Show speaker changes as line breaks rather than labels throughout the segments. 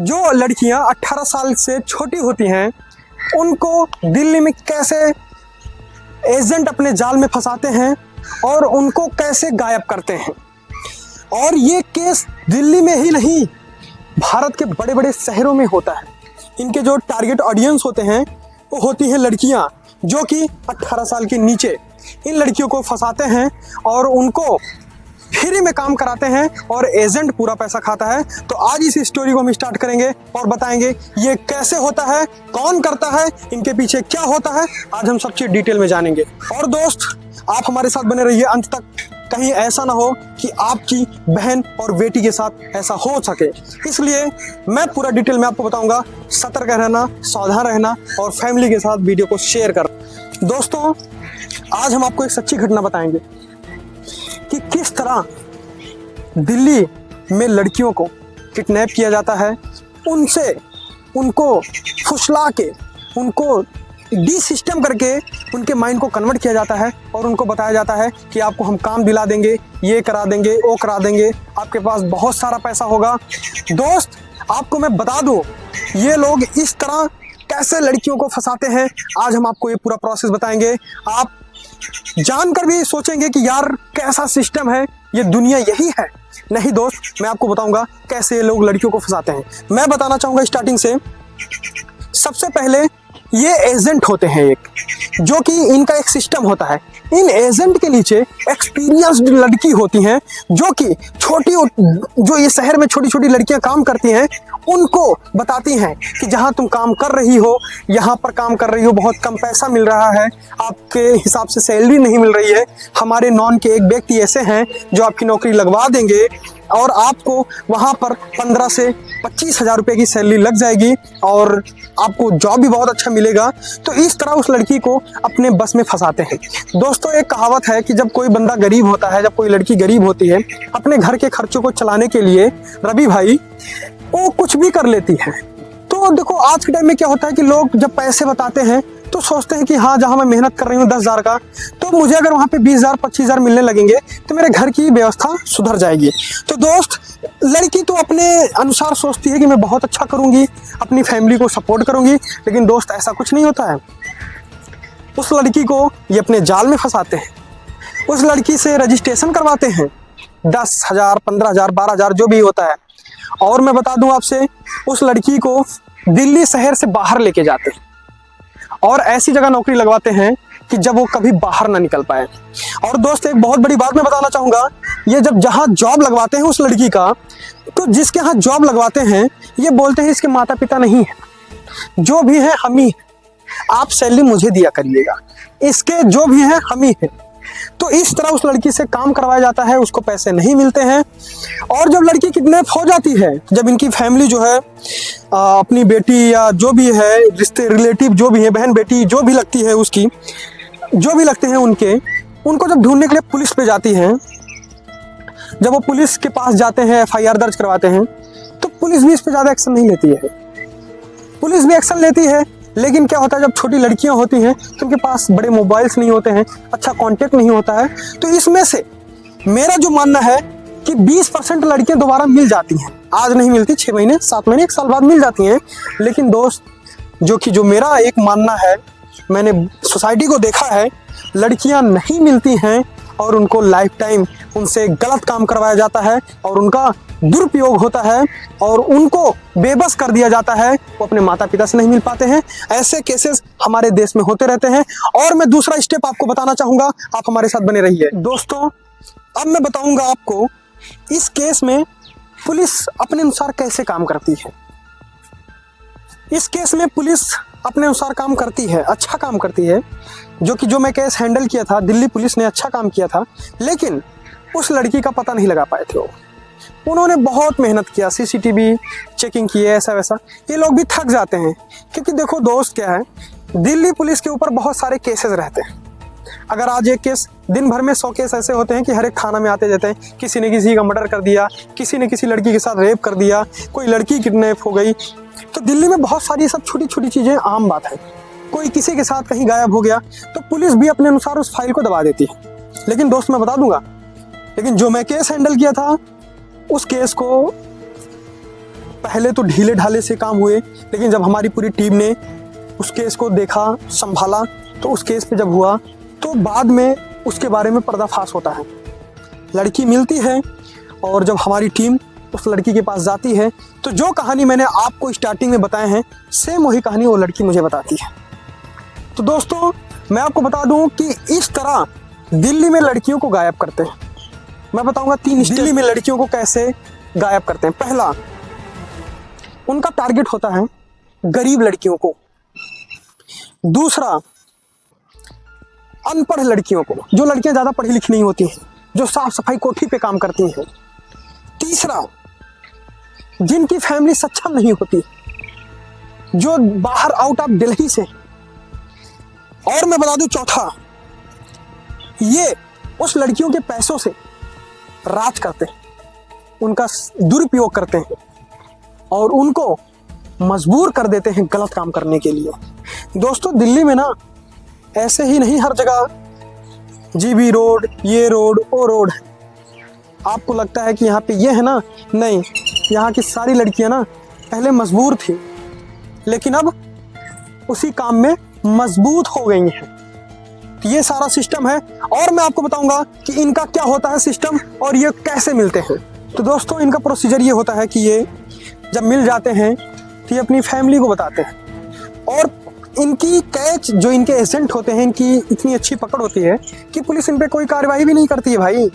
जो लड़कियां 18 साल से छोटी होती हैं उनको दिल्ली में कैसे एजेंट अपने जाल में फंसाते हैं और उनको कैसे गायब करते हैं। और ये केस दिल्ली में ही नहीं, भारत के बड़े बड़े शहरों में होता है। इनके जो टारगेट ऑडियंस होते हैं वो होती हैं लड़कियां जो कि 18 साल के नीचे। इन लड़कियों को फंसाते हैं और उनको फ्री में काम कराते हैं और एजेंट पूरा पैसा खाता है। तो आज इस स्टोरी को हम स्टार्ट करेंगे और बताएंगे ये कैसे होता है, कौन करता है, इनके पीछे क्या होता है। आज हम सब चीज डिटेल में जानेंगे। और दोस्त, आप हमारे साथ बने रहिए अंत तक, कहीं ऐसा ना हो कि आपकी बहन और बेटी के साथ ऐसा हो सके। इसलिए मैं पूरा डिटेल में आपको बताऊंगा। सतर्क रहना, सावधान रहना और फैमिली के साथ वीडियो को शेयर कर। दोस्तों, आज हम आपको एक सच्ची घटना बताएंगे कि किस तरह दिल्ली में लड़कियों को किडनैप किया जाता है, उनको फुसला के, उनको डी सिस्टम करके उनके माइंड को कन्वर्ट किया जाता है और उनको बताया जाता है कि आपको हम काम दिला देंगे, ये करा देंगे, वो करा देंगे, आपके पास बहुत सारा पैसा होगा। दोस्त, आपको मैं बता दूं ये लोग इस तरह कैसे लड़कियों को फंसाते हैं। आज हम आपको ये पूरा प्रोसेस बताएंगे। आप जानकर भी सोचेंगे कि यार कैसा सिस्टम है, ये दुनिया यही है। नहीं दोस्त, मैं आपको बताऊंगा कैसे ये लोग लड़कियों को फंसाते हैं। मैं बताना चाहूंगा स्टार्टिंग से। सबसे पहले ये एजेंट होते हैं एक, जो कि इनका एक सिस्टम होता है। इन एजेंट के नीचे एक्सपीरियंस्ड लड़की होती हैं जो कि जो ये शहर में छोटी छोटी लड़कियां काम करती हैं, उनको बताती हैं कि जहां तुम काम कर रही हो, यहाँ पर काम कर रही हो, बहुत कम पैसा मिल रहा है, आपके हिसाब से सैलरी नहीं मिल रही है। हमारे नॉन के एक व्यक्ति ऐसे हैं जो आपकी नौकरी लगवा देंगे और आपको वहाँ पर 15 से 25 हज़ार रुपये की सैलरी लग जाएगी और आपको जॉब भी बहुत अच्छा मिलेगा। तो इस तरह उस लड़की को अपने बस में फंसाते हैं। दोस्तों, एक कहावत है कि जब कोई बंदा गरीब होता है, जब कोई लड़की गरीब होती है, अपने घर के खर्चों को चलाने के लिए रवि भाई वो कुछ भी कर लेती है। तो देखो, आज के टाइम में क्या होता है कि लोग जब पैसे बताते हैं तो सोचते हैं कि हाँ, जहाँ मैं मेहनत कर रही हूँ 10,000 का, तो मुझे अगर वहाँ पे 20,000 25,000 मिलने लगेंगे तो मेरे घर की व्यवस्था सुधर जाएगी। तो दोस्त, लड़की तो अपने अनुसार सोचती है कि मैं बहुत अच्छा करूँगी, अपनी फैमिली को सपोर्ट करूँगी, लेकिन दोस्त ऐसा कुछ नहीं होता है। उस लड़की को ये अपने जाल में फंसाते हैं। उस लड़की से रजिस्ट्रेशन करवाते हैं 10,000 15,000 12,000 जो भी होता है। और मैं बता दूं आपसे, उस लड़की को दिल्ली शहर से बाहर लेके जाते हैं और ऐसी जगह नौकरी लगवाते हैं कि जब वो कभी बाहर ना निकल पाए। और दोस्त, एक बहुत बड़ी बात मैं बताना चाहूँगा, ये जब जहाँ जॉब लगवाते हैं उस लड़की का, तो जिसके यहाँ जॉब लगवाते हैं ये बोलते हैं इसके माता पिता नहीं है, जो भी है हम ही हैं, आप सैलरी मुझे दिया करिएगा, इसके जो भी है हम ही हैं। तो इस तरह उस लड़की से काम करवाया जाता है, उसको पैसे नहीं मिलते हैं। और जब लड़की किडनैप हो जाती है, जब इनकी फैमिली जो है अपनी बेटी या जो भी है रिश्ते रिलेटिव जो भी है, बहन बेटी जो भी लगती है उसकी, जो भी लगते हैं उनको जब ढूंढने के लिए पुलिस पे जाती है, जब वो पुलिस के पास जाते हैं, FIR दर्ज करवाते हैं, तो पुलिस भी इस पर ज़्यादा एक्शन नहीं लेती है। पुलिस भी एक्शन लेती है, लेकिन क्या होता है जब छोटी लड़कियां होती हैं तो उनके पास बड़े मोबाइल्स नहीं होते हैं, अच्छा कांटेक्ट नहीं होता है। तो इसमें से मेरा जो मानना है कि 20% लड़कियां दोबारा मिल जाती हैं। आज नहीं मिलती, 6 महीने 7 महीने 1 साल बाद मिल जाती हैं। लेकिन दोस्त, जो मेरा एक मानना है, मैंने सोसाइटी को देखा है, लड़कियां नहीं मिलती हैं और उनको लाइफ टाइम उनसे गलत काम करवाया जाता है और उनका दुरुपयोग होता है और उनको बेबस कर दिया जाता है। वो अपने माता पिता से नहीं मिल पाते हैं। ऐसे केसेस हमारे देश में होते रहते हैं। और मैं दूसरा स्टेप आपको बताना चाहूँगा, आप हमारे साथ बने रहिए। दोस्तों, अब मैं बताऊँगा आपको इस केस में पुलिस अपने अनुसार कैसे काम करती है। इस केस में पुलिस अपने अनुसार काम करती है, अच्छा काम करती है। जो मैं केस हैंडल किया था, दिल्ली पुलिस ने अच्छा काम किया था, लेकिन उस लड़की का पता नहीं लगा पाए थे। उन्होंने बहुत मेहनत किया, CCTV चेकिंग की, ऐसा वैसा। ये लोग भी थक जाते हैं, क्योंकि देखो दोस्त, क्या है, दिल्ली पुलिस के ऊपर बहुत सारे केसेस रहते हैं। अगर आज एक केस, दिन भर में 100 केस ऐसे होते हैं कि हर एक थाना में आते जाते हैं। किसी ने किसी का मर्डर कर दिया, किसी ने किसी लड़की के साथ रेप कर दिया, कोई लड़की किडनैप हो गई। तो दिल्ली में बहुत सारी सब छोटी छोटी चीज़ें आम बात है। कोई किसी के साथ कहीं गायब हो गया तो पुलिस भी अपने अनुसार उस फाइल को दबा देती है। लेकिन दोस्त, मैं बता दूंगा, लेकिन जो मैं केस हैंडल किया था, उस केस को पहले तो ढीले ढाले से काम हुए, लेकिन जब हमारी पूरी टीम ने उस केस को देखा, संभाला, तो उस केस पे जब हुआ तो बाद में उसके बारे में पर्दाफाश होता है। लड़की मिलती है और जब हमारी टीम उस लड़की के पास जाती है तो जो कहानी मैंने आपको स्टार्टिंग में बताए हैं, सेम वही कहानी वो लड़की मुझे बताती है। तो दोस्तों, मैं आपको बता दूं कि इस तरह दिल्ली में लड़कियों को गायब करते हैं। मैं बताऊंगा 3 दिल्ली में लड़कियों को कैसे गायब करते हैं। पहला, उनका टारगेट होता है गरीब लड़कियों को। दूसरा, अनपढ़ लड़कियों को, जो लड़कियां ज़्यादा पढ़ी लिखी नहीं होती हैं, जो साफ सफाई कोठी पे काम करती हैं। तीसरा, जिनकी फैमिली सक्षम नहीं होती, जो बाहर आउट ऑफ दिल्ली से। और मैं बता दूं चौथा, ये उस लड़कियों के पैसों से राज करते हैं, उनका दुरुपयोग करते हैं और उनको मजबूर कर देते हैं गलत काम करने के लिए। दोस्तों, दिल्ली में ना ऐसे ही नहीं, हर जगह जीबी रोड, ये रोड, वो रोड है। आपको लगता है कि यहाँ पे ये है ना, नहीं, यहाँ की सारी लड़कियाँ ना पहले मजबूर थी, लेकिन अब उसी काम में मजबूत हो गई हैं। तो ये सारा सिस्टम है और मैं आपको बताऊंगा कि इनका क्या होता है सिस्टम और ये कैसे मिलते हैं। तो दोस्तों, इनका प्रोसीजर ये होता है कि ये जब मिल जाते हैं तो ये अपनी फैमिली को बताते हैं और इनकी कैच, जो इनके एजेंट होते हैं, इनकी इतनी अच्छी पकड़ होती है कि पुलिस इन पे कोई कार्रवाई भी नहीं करती है भाई।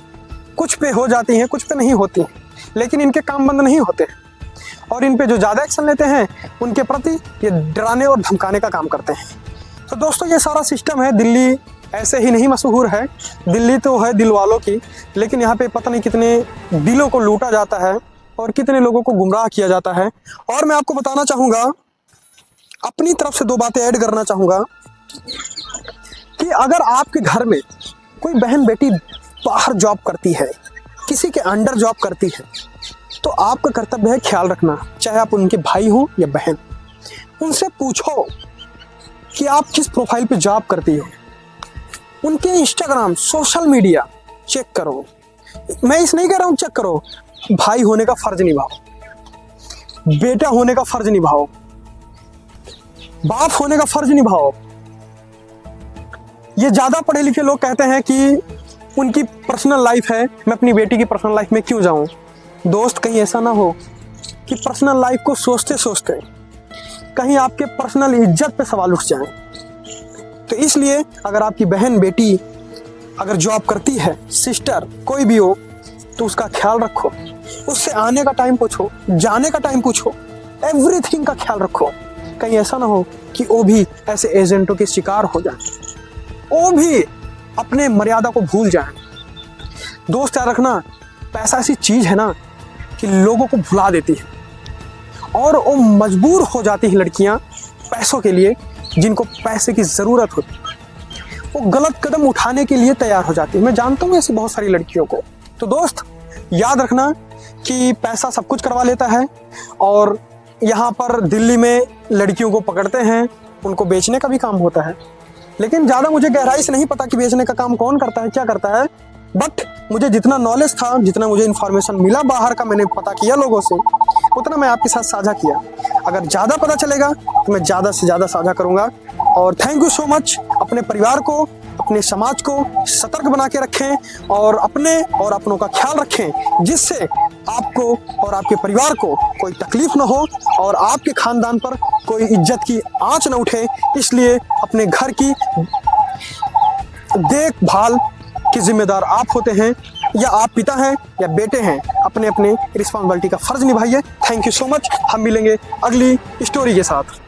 कुछ पे हो जाती हैं, कुछ पे नहीं होती हैं, लेकिन इनके काम बंद नहीं होते और इन पे जो ज़्यादा एक्शन लेते हैं उनके प्रति ये डराने और धमकाने का काम करते हैं। तो दोस्तों, ये सारा सिस्टम है। दिल्ली ऐसे ही नहीं मशहूर है, दिल्ली तो है दिल वालों की, लेकिन यहाँ पे पता नहीं कितने दिलों को लूटा जाता है और कितने लोगों को गुमराह किया जाता है। और मैं आपको बताना चाहूँगा, अपनी तरफ से 2 बातें ऐड करना चाहूँगा कि अगर आपके घर में कोई बहन बेटी बाहर जॉब करती है, किसी के अंडर जॉब करती है, तो आपका कर्तव्य है ख्याल रखना, चाहे आप उनके भाई हो या बहन। उनसे पूछो कि आप किस प्रोफाइल पे जॉब करती हो, उनके इंस्टाग्राम, सोशल मीडिया चेक करो। मैं इस नहीं कह रहा हूँ चेक करो, भाई होने का फर्ज निभाओ, बेटा होने का फर्ज निभाओ, बाप होने का फर्ज निभाओ। ये ज्यादा पढ़े लिखे लोग कहते हैं कि उनकी पर्सनल लाइफ है, मैं अपनी बेटी की पर्सनल लाइफ में क्यों जाऊं। दोस्त, कहीं ऐसा ना हो कि पर्सनल लाइफ को सोचते सोचते कहीं आपके पर्सनल इज्जत पे सवाल उठ जाए। तो इसलिए अगर आपकी बहन बेटी अगर जॉब करती है, सिस्टर कोई भी हो, तो उसका ख्याल रखो, उससे आने का टाइम पूछो, जाने का टाइम पूछो, एवरीथिंग का ख्याल रखो। कहीं ऐसा ना हो कि वो भी ऐसे एजेंटों के शिकार हो जाए, वो भी अपने मर्यादा को भूल जाए। दोस्त, याद रखना, पैसा ऐसी चीज है ना कि लोगों को भुला देती है और वो मजबूर हो जाती है लड़कियां पैसों के लिए, जिनको पैसे की ज़रूरत होती है, वो गलत कदम उठाने के लिए तैयार हो जाती है। मैं जानता हूँ ऐसी बहुत सारी लड़कियों को। तो दोस्त, याद रखना कि पैसा सब कुछ करवा लेता है और यहाँ पर दिल्ली में लड़कियों को पकड़ते हैं, उनको बेचने का भी काम होता है। लेकिन ज़्यादा मुझे गहराई से नहीं पता कि बेचने का काम कौन करता है, क्या करता है, बट मुझे जितना नॉलेज था, जितना मुझे इन्फॉर्मेशन मिला बाहर का, मैंने पता किया लोगों से, उतना मैं आपके साथ साझा किया। अगर ज़्यादा पता चलेगा तो मैं ज़्यादा से ज़्यादा साझा करूँगा। और थैंक यू सो मच। अपने परिवार को, अपने समाज को सतर्क बना के रखें और अपने और अपनों का ख्याल रखें, जिससे आपको और आपके परिवार को कोई तकलीफ ना हो और आपके खानदान पर कोई इज्जत की आंच न उठे। इसलिए अपने घर की देखभाल के जिम्मेदार आप होते हैं, या आप पिता हैं या बेटे हैं, अपने अपने रिस्पॉन्सिबिलिटी का फर्ज निभाइए। Thank you so much. हम मिलेंगे अगली स्टोरी के साथ।